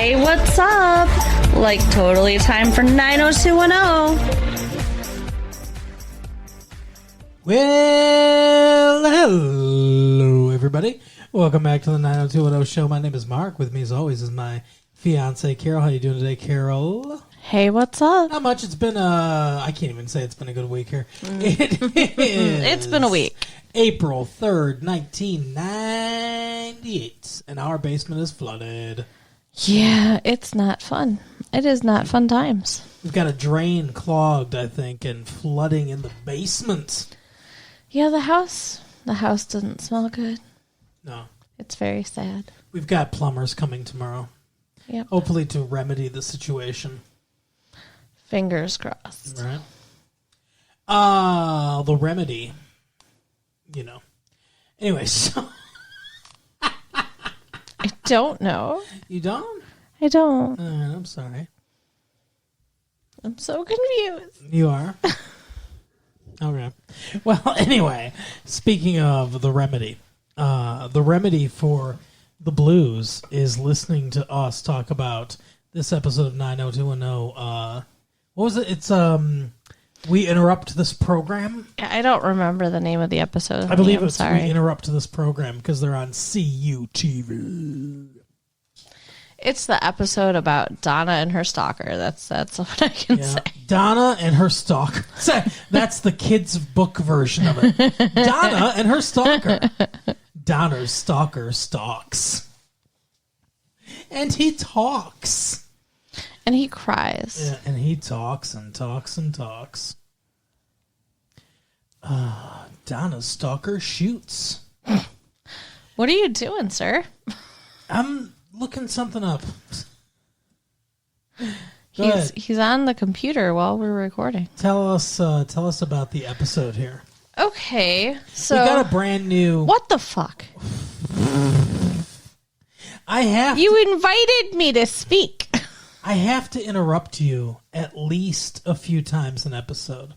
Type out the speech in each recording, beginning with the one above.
Hey, what's up? Like, totally time for 90210. Well, hello, everybody. Welcome back to the 90210 show. My name is Mark. With me, as always, is my fiance, Carol. How you doing today, Carol? Hey, what's up? Not much. It's been I can't even say it's been a good week here. It's been a week. April 3rd, 1998, and our basement is flooded. Yeah, it's not fun. It is not fun times. We've got a drain clogged, I think, and flooding in the basement. Yeah, the house doesn't smell good. No. It's very sad. We've got plumbers coming tomorrow. Yep. Hopefully to remedy the situation. Fingers crossed. Right. The remedy. You know. Anyway, so. I don't know. You don't? I don't. I'm sorry. I'm so confused. You are? Okay. Well, anyway, speaking of the remedy for the blues is listening to us talk about this episode of 90210. What was it? It's We Interrupt This Program. I don't remember the name of the episode. I believe it's sorry. We Interrupt This Program because they're on CUTV. It's the episode about Donna and her stalker. That's what I can say. Donna and her stalker. That's the kids' book version of it. Donna and her stalker. Donna's stalker stalks. And he talks. And he cries. Yeah, and he talks and talks and talks. Donna's stalker shoots. What are you doing, sir? I'm looking something up. He's on the computer while we're recording. Tell us about the episode here. Okay, so we got a brand new. What the fuck? You invited me to speak. I have to interrupt you at least a few times an episode.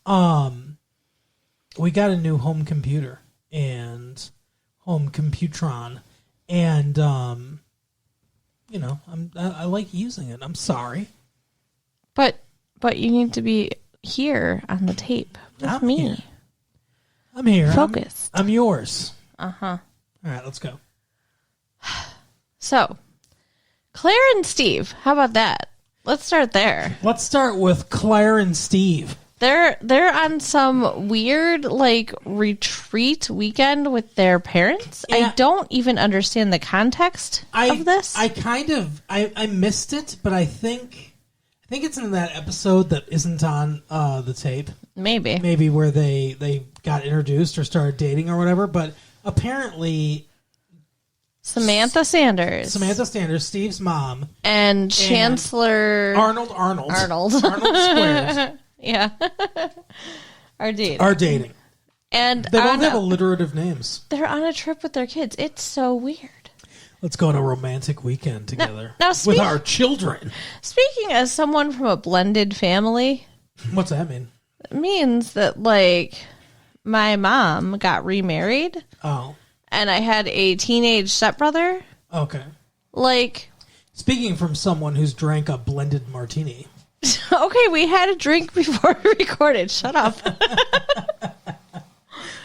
We got a new home computer and home computron, and I like using it. I'm sorry, but you need to be here on the tape with me. Here. I'm here. Focused. I'm yours. Uh-huh. All right, let's go. So, Claire and Steve, how about that? Let's start there. Let's start with Claire and Steve. They're on some weird retreat weekend with their parents. Yeah. I don't even understand the context of this. I missed it, but I think it's in that episode that isn't on the tape. Maybe where they got introduced or started dating or whatever. But apparently, Samantha Sanders, Steve's mom, and Chancellor Arnold Squares. Yeah. Are dating. And they both have alliterative names. They're on a trip with their kids. It's so weird. Let's go on a romantic weekend together now with our children. Speaking as someone from a blended family. What's that mean? It means that, my mom got remarried. Oh. And I had a teenage stepbrother. Okay. Speaking from someone who's drank a blended martini. Okay, we had a drink before we recorded. Shut up.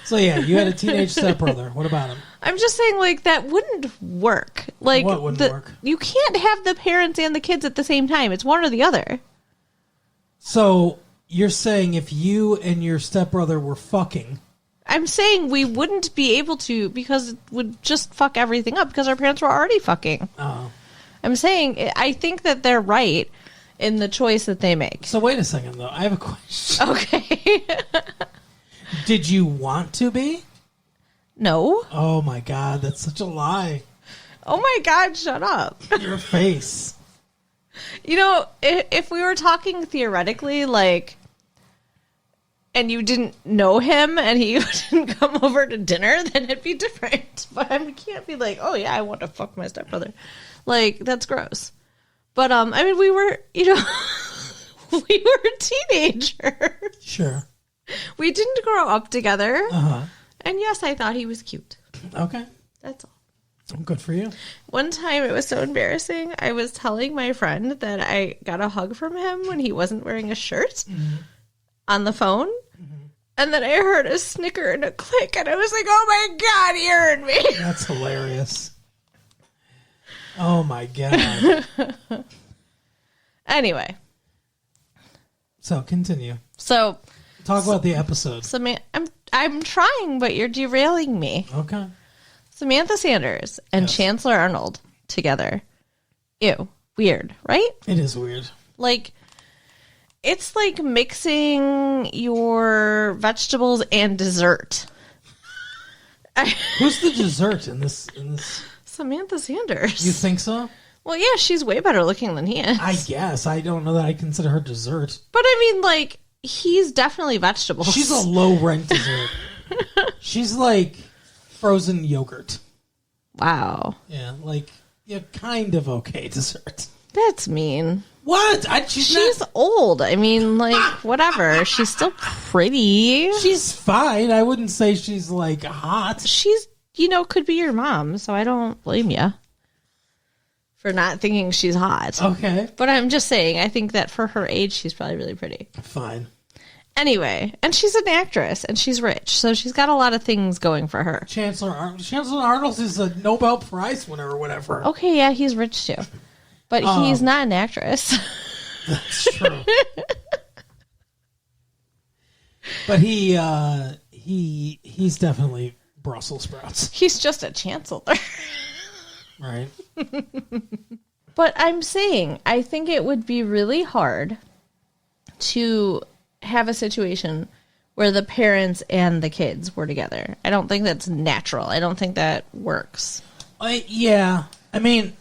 So, yeah, you had a teenage stepbrother. What about him? I'm just saying, that wouldn't work. What wouldn't work? You can't have the parents and the kids at the same time. It's one or the other. So, you're saying if you and your stepbrother were fucking... I'm saying we wouldn't be able to because it would just fuck everything up because our parents were already fucking. Oh. I'm saying I think that they're right in the choice that they make. So wait a second, though. I have a question. Okay. Did you want to be? No. Oh, my God. That's such a lie. Oh, my God. Shut up. Your face. If we were talking theoretically, and you didn't know him and he didn't come over to dinner, then it'd be different. But I can't be oh, yeah, I want to fuck my stepbrother. That's gross. But, we were, we were teenagers. Sure. We didn't grow up together. Uh-huh. And yes, I thought he was cute. Okay. That's all. Good for you. One time it was so embarrassing. I was telling my friend that I got a hug from him when he wasn't wearing a shirt on the phone. And then I heard a snicker and a click, and I was like, oh my God, he heard me. That's hilarious. Oh my God. Anyway. So continue. So talk about the episode. I'm trying, but you're derailing me. Okay. Samantha Sanders and Chancellor Arnold together. Ew. Weird, right? It is weird. Like, it's like mixing your vegetables and dessert. Who's the dessert in this? Samantha Sanders. You think so? Well, yeah, she's way better looking than he is. I guess. I don't know that I consider her dessert. But I mean, like, he's definitely vegetables. She's a low rent dessert. She's like frozen yogurt. Wow. Yeah, like, yeah, kind of okay dessert. That's mean. What? She's old. I mean, like, whatever. She's still pretty. She's fine. I wouldn't say she's, like, hot. She's, could be your mom, so I don't blame you for not thinking she's hot. Okay. But I'm just saying, I think that for her age, she's probably really pretty. Fine. Anyway, and she's an actress, and she's rich, so she's got a lot of things going for her. Chancellor Arnold is a Nobel Prize winner or whatever. Okay, yeah, he's rich too. But he's not an actress. That's true. But he's definitely Brussels sprouts. He's just a chancellor. Right. But I'm saying, I think it would be really hard to have a situation where the parents and the kids were together. I don't think that's natural. I don't think that works. Yeah. I mean,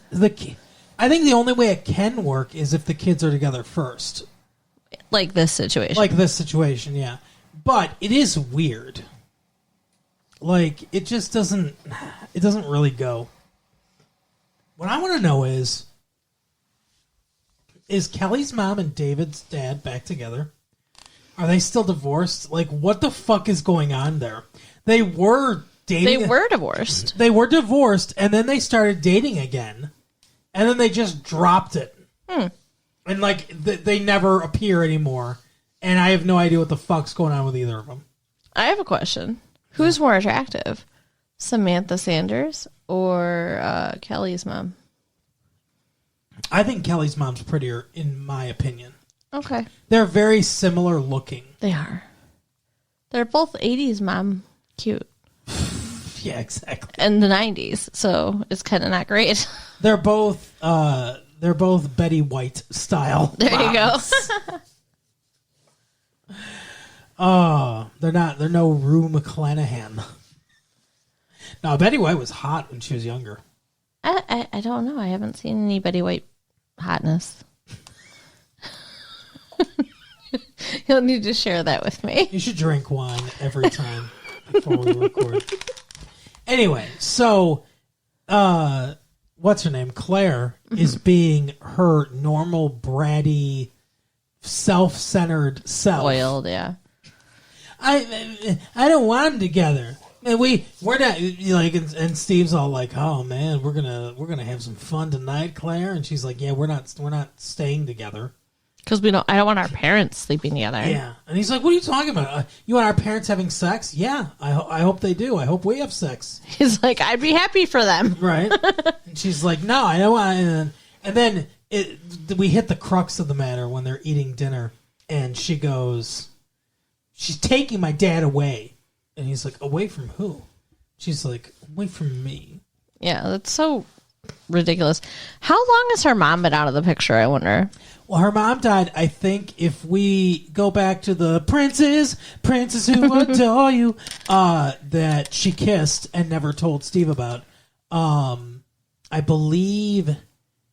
I think the only way it can work is if the kids are together first. Like this situation. Like this situation, yeah. But it is weird. Like, it just doesn't really go. What I want to know is Kelly's mom and David's dad back together? Are they still divorced? Like, what the fuck is going on there? They were dating. They were divorced. They were divorced, and then they started dating again. And then they just dropped it. And, like, they never appear anymore. And I have no idea what the fuck's going on with either of them. I have a question. Who's more attractive? Samantha Sanders or Kelly's mom? I think Kelly's mom's prettier, in my opinion. Okay. They're very similar looking. They are. They're both 80s mom cute. Yeah, exactly. And the 90s, so it's kind of not great. They're both Betty White style. There you go. They're no Rue McClanahan. No, Betty White was hot when she was younger. I don't know. I haven't seen any Betty White hotness. You'll need to share that with me. You should drink wine every time before we record. Anyway, so what's her name? Claire is being her normal bratty, self-centered self. Spoiled, yeah. I don't want them together. And we're not like, and Steve's all like, "Oh man, we're gonna have some fun tonight, Claire." And she's like, "Yeah, we're not staying together because I don't want our parents sleeping together." Yeah, and he's like, "What are you talking about? You want our parents having sex? Yeah, I hope they do. I hope we have sex." He's like, "I'd be happy for them." Right? And she's like, "No, I don't want." And then we hit the crux of the matter when they're eating dinner, and she goes, "She's taking my dad away." And he's like, "Away from who?" She's like, "Away from me." Yeah, that's so ridiculous. How long has her mom been out of the picture, I wonder? Well, her mom died, I think, if we go back to the princes who adore you, that she kissed and never told Steve about. I believe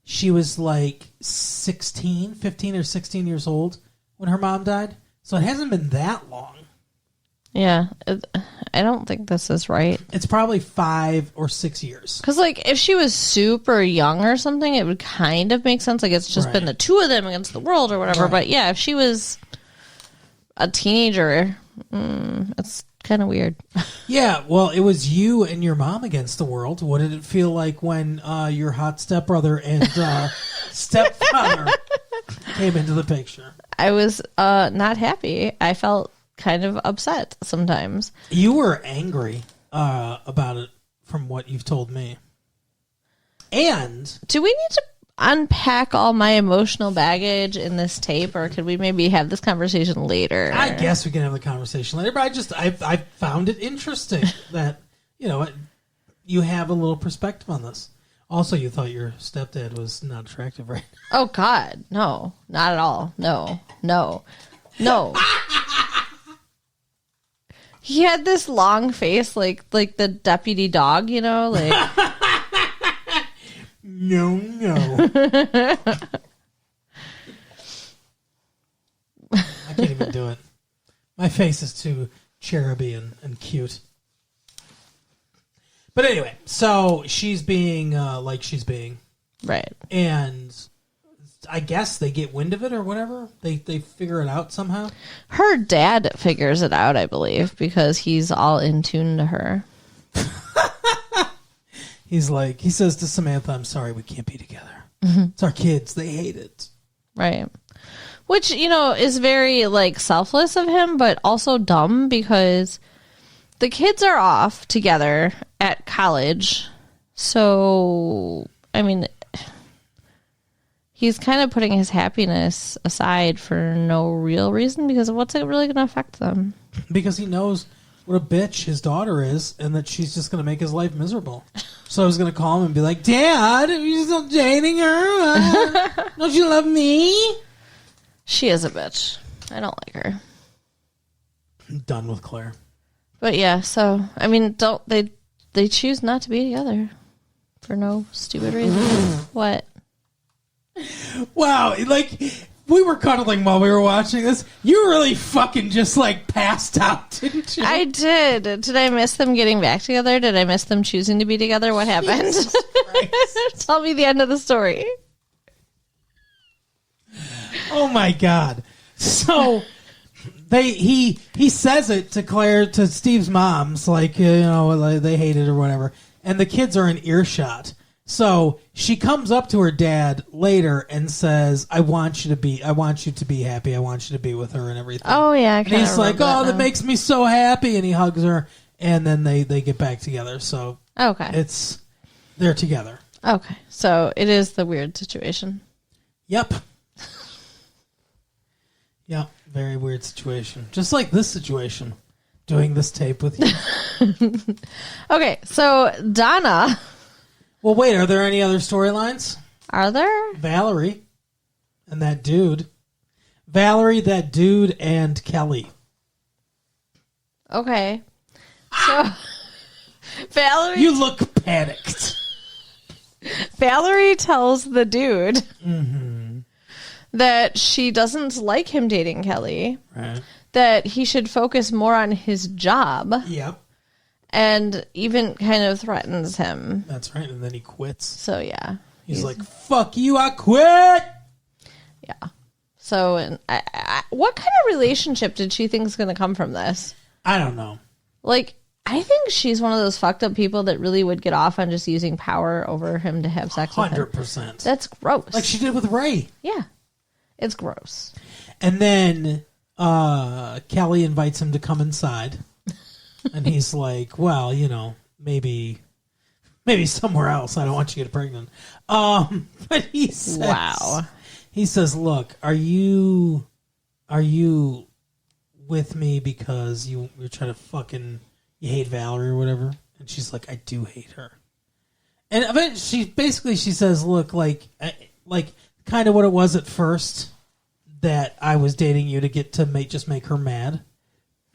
she was like 15 or 16 years old when her mom died. So it hasn't been that long. Yeah, I don't think this is right. It's probably 5 or 6 years. Because, like, if she was super young or something, it would kind of make sense. Like, it's just been the two of them against the world or whatever. Right. But, yeah, if she was a teenager, it's kind of weird. Yeah, well, it was you and your mom against the world. What did it feel like when your hot stepbrother and stepfather came into the picture? I was not happy. I felt kind of upset sometimes. You were angry about it from what you've told me. And do we need to unpack all my emotional baggage in this tape, or could we maybe have this conversation later? I guess we can have the conversation later, but I found it interesting that, you have a little perspective on this. Also, you thought your stepdad was not attractive, right? Oh, God. No, not at all. No. He had this long face, like the deputy dog, like... No. I can't even do it. My face is too cheruby and cute. But anyway, so she's being like she's being. Right. And I guess they get wind of it or whatever. They figure it out somehow. Her dad figures it out, I believe, because he's all in tune to her. He says to Samantha, I'm sorry, we can't be together. Mm-hmm. It's our kids. They hate it. Right. Which, is very, selfless of him, but also dumb because the kids are off together at college. So, I mean, he's kind of putting his happiness aside for no real reason because what's it really going to affect them? Because he knows what a bitch his daughter is and that she's just going to make his life miserable. So I was going to call him and be like, Dad, are you still dating her? Don't you love me? She is a bitch. I don't like her. I'm done with Claire. But yeah, so, I mean, they choose not to be together for no stupid reason. What? Wow, we were cuddling while we were watching this. You really fucking just passed out, didn't you? I did. Did I miss them getting back together? Did I miss them choosing to be together? What happened? Tell me the end of the story. Oh my God. So he says it to Claire, to Steve's mom's, they hate it or whatever. And the kids are in earshot. So she comes up to her dad later and says, I want you to be happy. I want you to be with her and everything. Oh, yeah. And he's like, that makes me so happy. And he hugs her. And then they get back together. So okay, they're together. Okay. So it is the weird situation. Yep. Yep. Very weird situation. Just like this situation. Doing this tape with you. Okay. So Donna... Well, wait, are there any other storylines? Are there? Valerie and that dude. Valerie, that dude, and Kelly. Okay. So, Valerie... You look panicked. Valerie tells the dude that she doesn't like him dating Kelly. Right. That he should focus more on his job. Yep. And even kind of threatens him. That's right, and then he quits. So, yeah. He's like, fuck you, I quit! Yeah. So, what kind of relationship did she think is going to come from this? I don't know. I think she's one of those fucked up people that really would get off on just using power over him to have sex with him. 100%. That's gross. Like she did with Ray. Yeah. It's gross. And then Kelly invites him to come inside. And he's like, well, maybe somewhere else. I don't want you to get pregnant. But he says, wow. He says, look, are you with me because you're trying to you hate Valerie or whatever? And she's like, I do hate her. And eventually she says, look, like kind of what it was at first, that I was dating you to get to make her mad.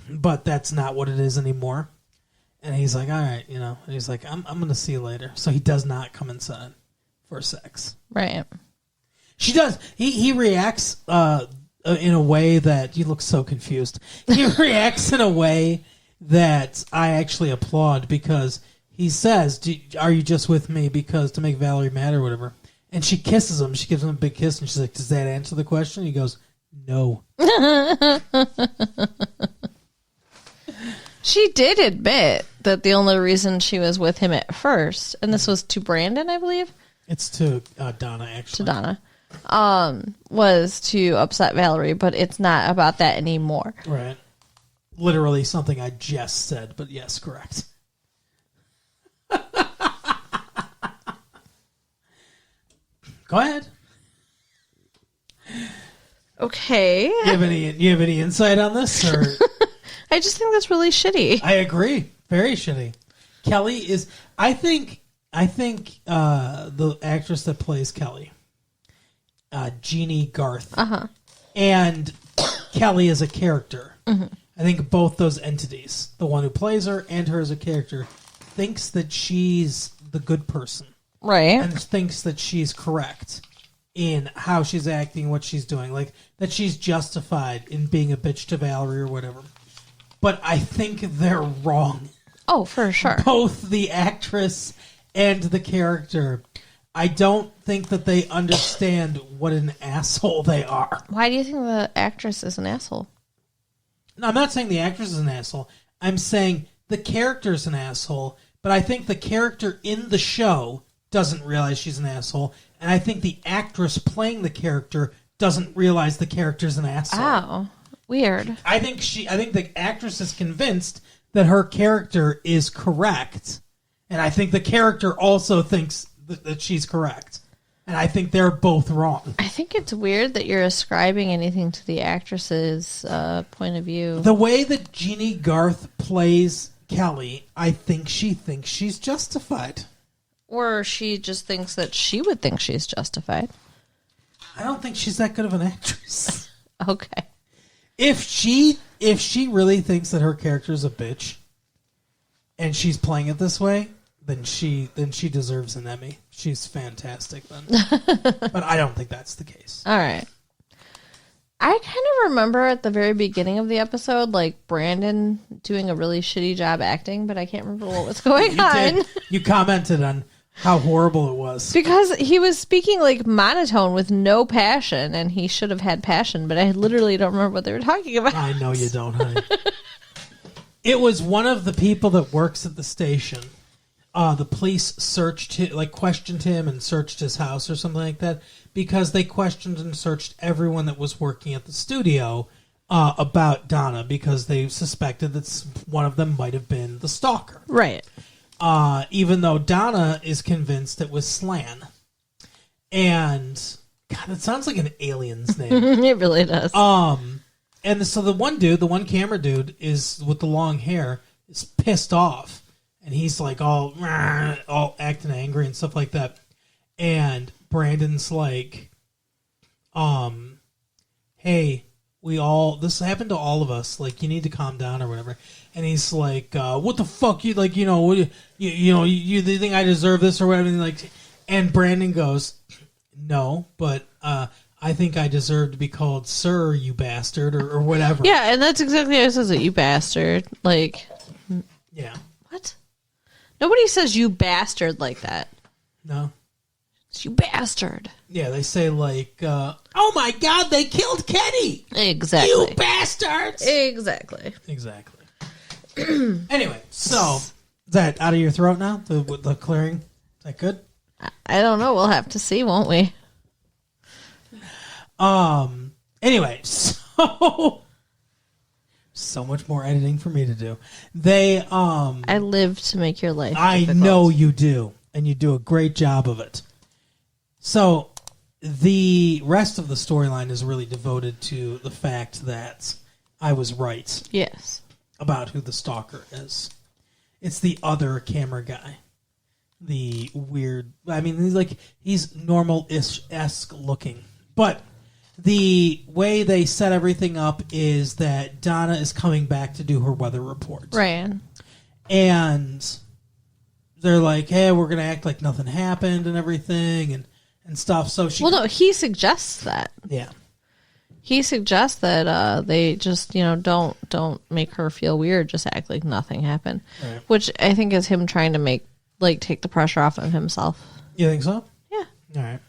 But that's not what it is anymore. And he's like, all right, And he's like, I'm going to see you later. So he does not come inside for sex. Right. She does. He reacts in a way that... You look so confused. He reacts in a way that I actually applaud because he says, are you just with me because to make Valerie mad or whatever? And she kisses him. She gives him a big kiss. And she's like, does that answer the question? He goes, no. She did admit that the only reason she was with him at first, and this was to Brandon, I believe, It's to Donna, actually. to Donna, was to upset Valerie, but it's not about that anymore. Right. Literally something I just said, but yes, correct. Go ahead. Okay. You have any insight on this? Or I just think that's really shitty. I agree. Very shitty. Kelly is. I think the actress that plays Kelly, Jeannie Garth, and Kelly as a character. Mm-hmm. I think both those entities, the one who plays her and her as a character, thinks that she's the good person, Right. and thinks that she's correct in how she's acting, what she's doing, like that she's justified in being a bitch to Valerie or whatever. But I think they're wrong. Oh, for sure. Both the actress and the character. I don't think that they understand what an asshole they are. Why do you think the actress is an asshole? No, I'm not saying the actress is an asshole. I'm saying the character's an asshole, but I think the character in the show doesn't realize she's an asshole, and I think the actress playing the character doesn't realize the character's an asshole. Oh, weird. I think the actress is convinced that her character is correct, and I think the character also thinks that she's correct. And I think they're both wrong. I think it's weird that you're ascribing anything to the actress's point of view. The way that Jeannie Garth plays Kelly, I think she thinks she's justified. Or she just thinks that she would think she's justified. I don't think she's that good of an actress. Okay. If she really thinks that her character is a bitch and she's playing it this way, then she deserves an Emmy. She's fantastic then. But I don't think that's the case. All right. I kind of remember at the very beginning of the episode, like Brandon doing a really shitty job acting, but I can't remember what was going on. You commented on how horrible it was. Because he was speaking like monotone with no passion, and he should have had passion, but I literally don't remember what they were talking about. I know you don't, honey. It was one of the people that works at the station. The police questioned him and searched his house or something like that because they questioned and searched everyone that was working at the studio about Donna because they suspected that one of them might have been the stalker. Right. Even though Donna is convinced it was Slan. And, God, that sounds like an alien's name. It really does. And so the one camera dude is with the long hair is pissed off. And he's like all acting angry and stuff like that. And Brandon's like, hey, this happened to all of us. Like, you need to calm down or whatever. And he's like, what the fuck? You like, you think I deserve this or whatever? And Brandon goes, no, but I think I deserve to be called sir, you bastard, or whatever. Yeah, and that's exactly how it says it, you bastard. Like, yeah. What? Nobody says you bastard like that. No. It's you bastard. Yeah, they say like, oh my God, they killed Kenny. Exactly. You bastards. Exactly. Anyway, so is that out of your throat now? The clearing? Is that good? I don't know. We'll have to see, won't we? Anyway, so much more editing for me to do. I live to make your life difficult. know you do, and you do a great job of it. So the rest of the storyline is really devoted to the fact that I was right. Yes. About who the stalker is. It's the other camera guy. The weird, he's normal-esque looking. But the way they set everything up is that Donna is coming back to do her weather report. Right. And they're like, hey, we're going to act like nothing happened and everything and stuff. So he suggests that. Yeah. He suggests that they just, don't make her feel weird, just act like nothing happened. Right. Which I think is him trying to take the pressure off of himself. You think so? Yeah. All right.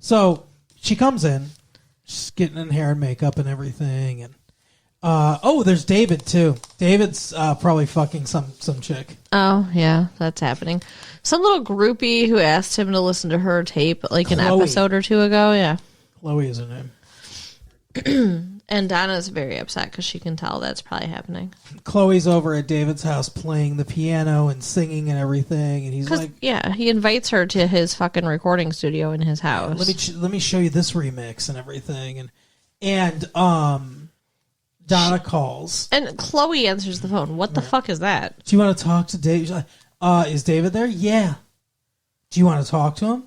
So she comes in, she's getting in hair and makeup and everything, There's David too. David's probably fucking some chick. Oh, yeah, that's happening. Some little groupie who asked him to listen to her tape like an Chloe. episode or two ago, yeah. Chloe is her name. And Donna's very upset because she can tell that's probably happening. Chloe's over at David's house playing the piano and singing and everything, and he's like, yeah, he invites her to his fucking recording studio in his house. let me show you this remix and everything, and Donna calls. And Chloe answers the phone. What the fuck is that? Do you want to talk to David? She's like, is David there? Yeah. Do you want to talk to him?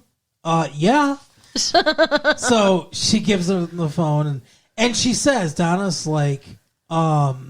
Yeah. So she gives her the phone, and she says, Donna's like, what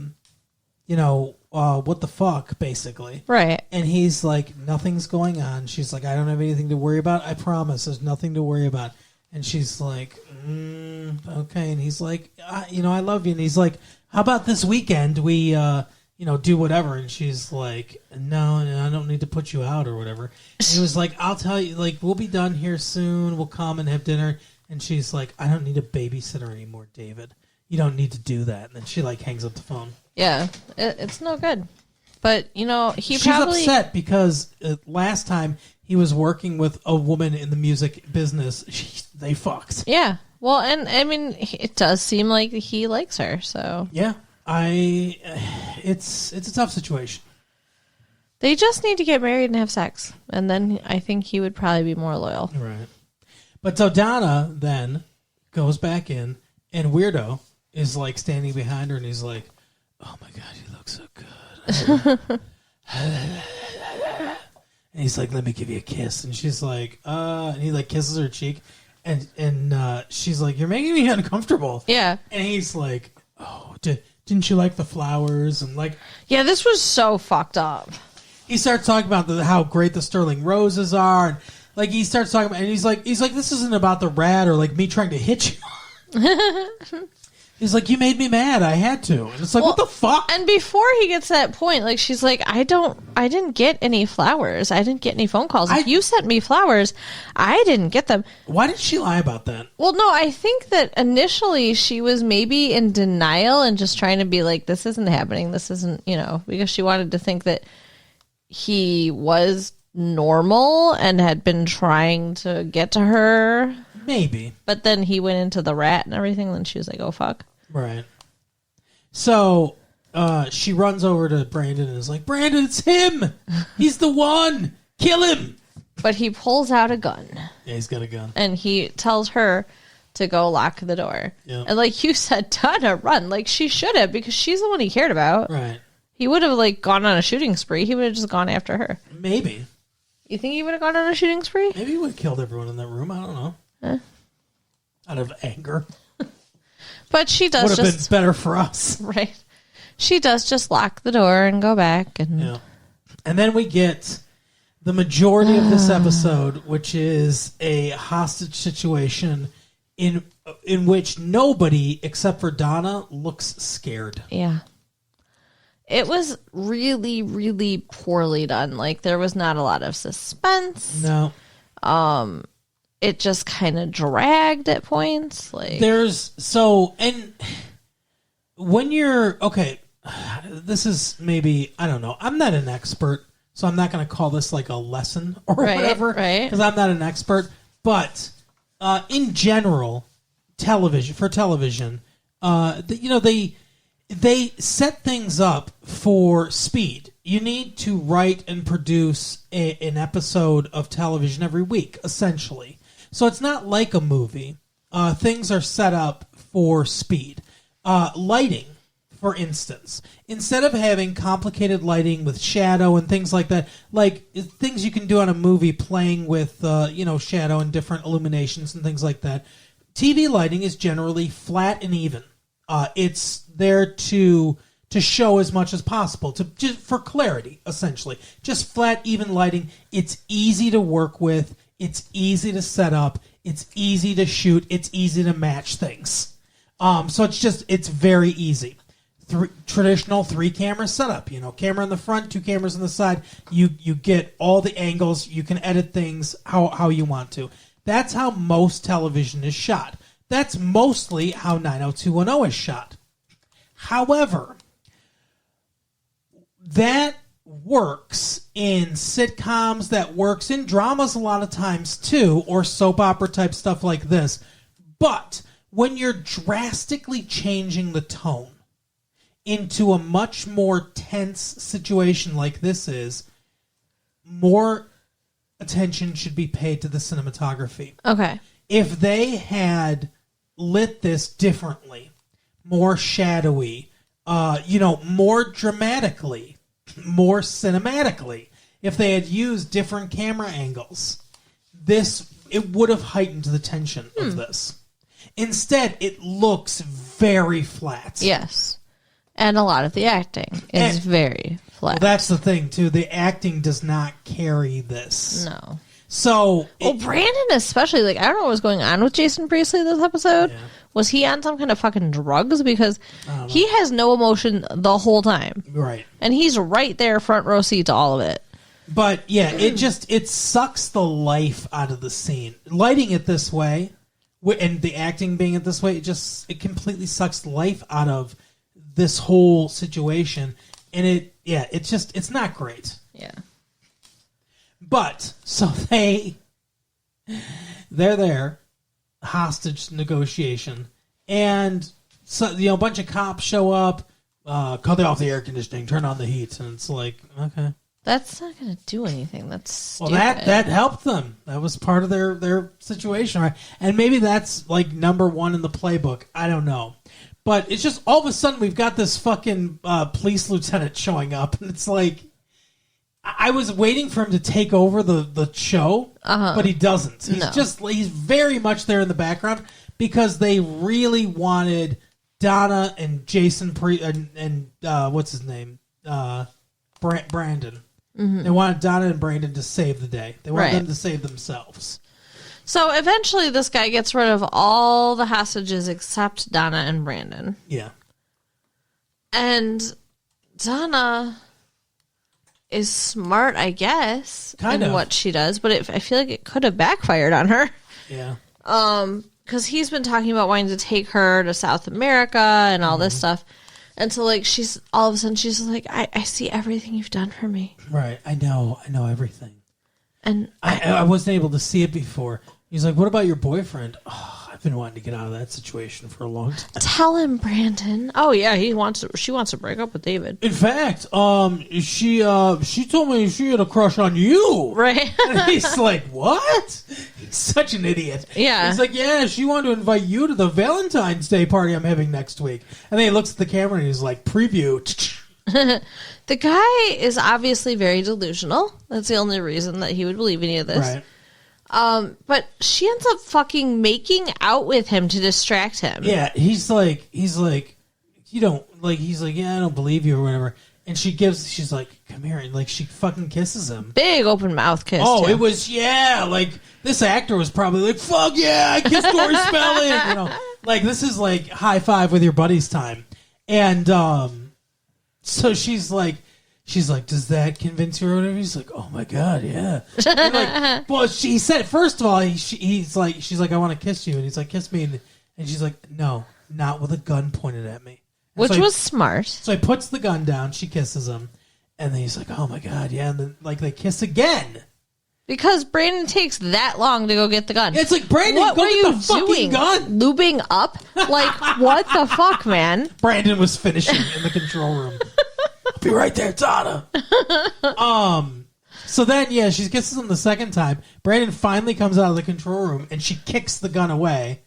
the fuck, basically. Right. And he's like, nothing's going on. She's like, I don't have anything to worry about. I promise, there's nothing to worry about. And she's like, okay. And he's like, I love you. And he's like, how about this weekend we, do whatever? And she's like, no, I don't need to put you out or whatever. And he was like, I'll tell you, like, we'll be done here soon. We'll come and have dinner. And she's like, I don't need a babysitter anymore, David. You don't need to do that. And then she, like, hangs up the phone. Yeah, it's no good. But, she's upset because last time he was working with a woman in the music business, they fucked. Yeah. Well, and, I mean, it does seem like he likes her, so. Yeah. It's a tough situation. They just need to get married and have sex. And then I think he would probably be more loyal. Right. But so Donna then goes back in, and Weirdo is like standing behind her, and he's like, oh my God, you look so good. And he's like, let me give you a kiss. And she's like, and he like kisses her cheek, and she's like, you're making me uncomfortable. Yeah. And he's like, oh, didn't you like the flowers? And like, yeah, this was so fucked up. He starts talking about how great the sterling roses are, and like he starts talking about, and he's like, this isn't about the rat or like me trying to hit you. He's like, you made me mad. I had to. And it's like, what the fuck? And before he gets to that point, like, she's like, I didn't get any flowers. I didn't get any phone calls. If you sent me flowers, I didn't get them. Why did she lie about that? Well, no, I think that initially she was maybe in denial and just trying to be like, this isn't happening. This isn't, because she wanted to think that he was normal and had been trying to get to her. Maybe. But then he went into the rat and everything. And then she was like, oh, fuck. Right. So she runs over to Brandon and is like, Brandon, it's him. He's the one. Kill him. But he pulls out a gun. Yeah, he's got a gun. And he tells her to go lock the door. Yeah. And like you said, Donna, run. Like she should have, because she's the one he cared about. Right. He would have like gone on a shooting spree. He would have just gone after her. Maybe. You think he would have gone on a shooting spree? Maybe he would have killed everyone in that room. I don't know. Out of anger. But she does would have been better for us. Right. She does just lock the door and go back. Yeah. And then we get the majority of this episode, which is a hostage situation in which nobody except for Donna looks scared. Yeah. It was really, really poorly done. Like, there was not a lot of suspense. No. It just kind of dragged at points. Like, and when you're, okay, this is maybe, I don't know. I'm not an expert, so I'm not going to call this like a lesson or whatever. Right. Because I'm not an expert. But in general, television, they set things up for speed. You need to write and produce an episode of television every week, essentially. So it's not like a movie. Things are set up for speed. Lighting, for instance. Instead of having complicated lighting with shadow and things like that, like things you can do on a movie playing with shadow and different illuminations and things like that, TV lighting is generally flat and even. It's there to show as much as possible, just for clarity, essentially. Just flat, even lighting. It's easy to work with. It's easy to set up. It's easy to shoot. It's easy to match things. So it's very easy. Traditional 3-camera setup. Camera in the front, 2 cameras on the side. You get all the angles. You can edit things how you want to. That's how most television is shot. That's mostly how 90210 is shot. However, that works in sitcoms, that works in dramas a lot of times too, or soap opera type stuff like this. But when you're drastically changing the tone into a much more tense situation like this is, more attention should be paid to the cinematography. Okay. If they had lit this differently, more shadowy, more dramatically, more cinematically, if they had used different camera angles, it would have heightened the tension of this. Instead, it looks very flat. Yes. And a lot of the acting is very flat. Well, that's the thing, too. The acting does not carry this. No. So... Brandon especially, I don't know what was going on with Jason Priestley this episode. Yeah. Was he on some kind of fucking drugs? Because he has no emotion the whole time. Right. And he's right there, front row seat to all of it. But, yeah, it sucks the life out of the scene. Lighting it this way, and the acting being it this way, it completely sucks the life out of this whole situation. And it's not great. Yeah. But, so they're there, hostage negotiation, and so a bunch of cops show up, cut off the air conditioning, turn on the heat, and it's like, okay. That's not going to do anything. That's stupid. Well, that helped them. That was part of their situation, right? And maybe that's number one in the playbook. I don't know. But it's just all of a sudden we've got this fucking police lieutenant showing up, and it's like, I was waiting for him to take over the show, but he doesn't. He's very much there in the background because they really wanted Donna and Jason and what's his name? Brandon. Mm-hmm. They wanted Donna and Brandon to save the day. They wanted them to save themselves. So eventually this guy gets rid of all the hostages except Donna and Brandon. Yeah. And Donna is smart, I guess, in what she does, but I feel like it could have backfired on her. Yeah. Because he's been talking about wanting to take her to South America and all this stuff. And so, she's all of a sudden, she's like, I see everything you've done for me. Right. I know everything. And I wasn't able to see it before. He's like, what about your boyfriend? Oh, I've been wanting to get out of that situation for a long time. Tell him, Brandon. Oh, yeah, she wants to break up with David. In fact, she told me she had a crush on you. Right. And he's like, what? He's such an idiot. Yeah. He's like, yeah, she wanted to invite you to the Valentine's Day party I'm having next week. And then he looks at the camera and he's like, preview. The guy is obviously very delusional. That's the only reason that he would believe any of this. Right. But she ends up fucking making out with him to distract him. Yeah, he's like, you don't, he's like, yeah, I don't believe you or whatever. And she's like, come here. And she fucking kisses him. Big open mouth kiss. Oh, too. It was, this actor was probably like, fuck yeah, I kissed Tori Spelling. This is high five with your buddies time. And, so she's like, does that convince you or whatever? He's like, oh my God, yeah. And well, she said, first of all, she's like, I want to kiss you. And he's like, kiss me. And she's like, no, not with a gun pointed at me. And which was smart. So he puts the gun down, she kisses him. And then he's like, oh my God, yeah. And then they kiss again. Because Brandon takes that long to go get the gun. Yeah, it's like, Brandon, what go were get you the fucking gun. Lubing up? What the fuck, man? Brandon was finishing in the control room. I'll be right there, Donna. So then, yeah, she kisses him the second time. Brandon finally comes out of the control room, and she kicks the gun away.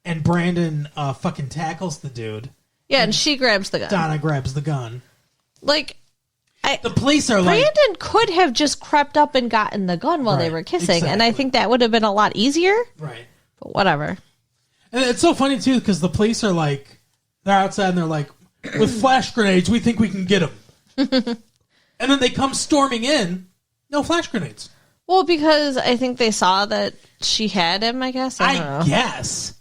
And Brandon fucking tackles the dude. Yeah, and she grabs the gun. Donna grabs the gun. The police are Brandon could have just crept up and gotten the gun while they were kissing, exactly. And I think that would have been a lot easier. Right. But whatever. And it's so funny, too, because the police are they're outside and they're like, with flash grenades, we think we can get them. And then they come storming in, no flash grenades. Well, because I think they saw that she had him, I guess. I don't know. Guess.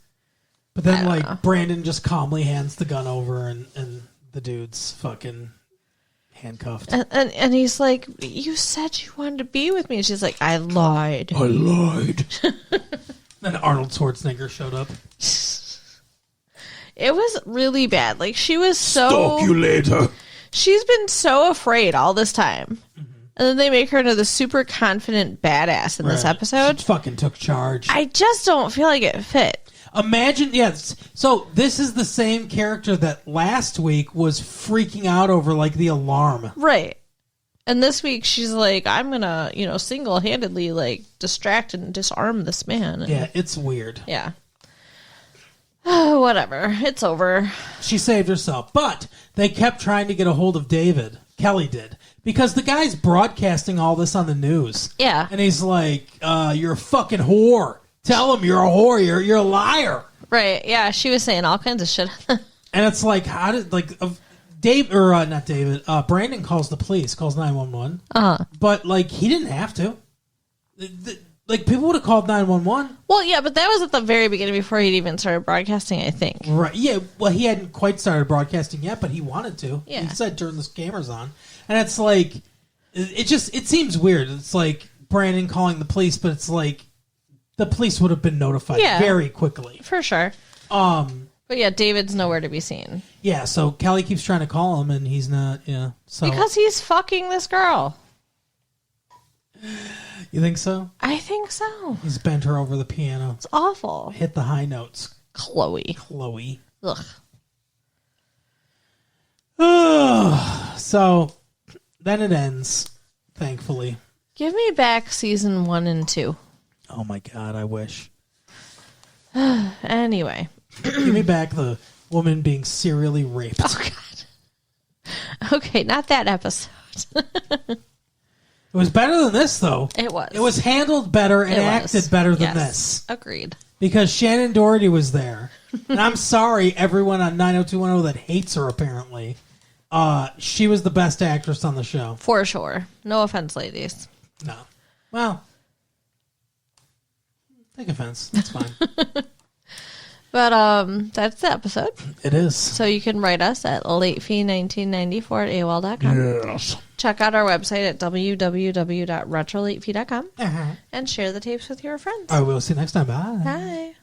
But then, Brandon just calmly hands the gun over and the dude's fucking handcuffed. And he's like, you said you wanted to be with me. And she's like, I lied. Then Arnold Schwarzenegger showed up. it was really bad. Like, she was so... Stalk you later. She's been so afraid all this time. And then they make her into the super confident badass in this episode. She fucking took charge. I just don't feel like it fit. Imagine, yes. So this is the same character that last week was freaking out over, like, the alarm. Right. And this week she's like, I'm going to, single-handedly, like, distract and disarm this man. And, Yeah, it's weird. Yeah. Whatever. It's over. She saved herself. But they kept trying to get a hold of David. Kelly did. Because the guy's broadcasting all this on the news. Yeah. And he's like, you're a fucking whore. Tell him you're a whore. You're a liar. Right. Yeah, she was saying all kinds of shit. And it's like, how did, like, not David, Brandon calls the police, calls 911. Uh-huh. But, like, he didn't have to. Like, people would have called 911. Well, yeah, but that was at the very beginning before he'd even started broadcasting, I think. Right. Yeah, well, he hadn't quite started broadcasting yet, but he wanted to. Yeah. He said, turn the cameras on. And it's like, it seems weird. It's like Brandon calling the police, but it's like the police would have been notified very quickly. For sure. But yeah, David's nowhere to be seen. Yeah, so Kelly keeps trying to call him, and he's not, So Because he's fucking this girl. You think so? I think so. He's bent her over the piano. It's awful. Hit the high notes. Chloe. Ugh. So, then it ends, thankfully. Give me back season 1 and 2. Oh my god, I wish. Anyway. Give me back the woman being serially raped. Oh, God. Okay, not that episode. It was better than this, though. It was. It was handled better and acted better than this. Agreed. Because Shannon Doherty was there. And I'm sorry, everyone on 90210 that hates her, apparently. She was the best actress on the show. For sure. No offense, ladies. No. Well, take offense. That's fine. But that's the episode. It is. So you can write us at latefee1994 at AOL.com. Yes. Check out our website at www.retrolatefee.com and share the tapes with your friends. All right, we'll see you next time. Bye. Bye.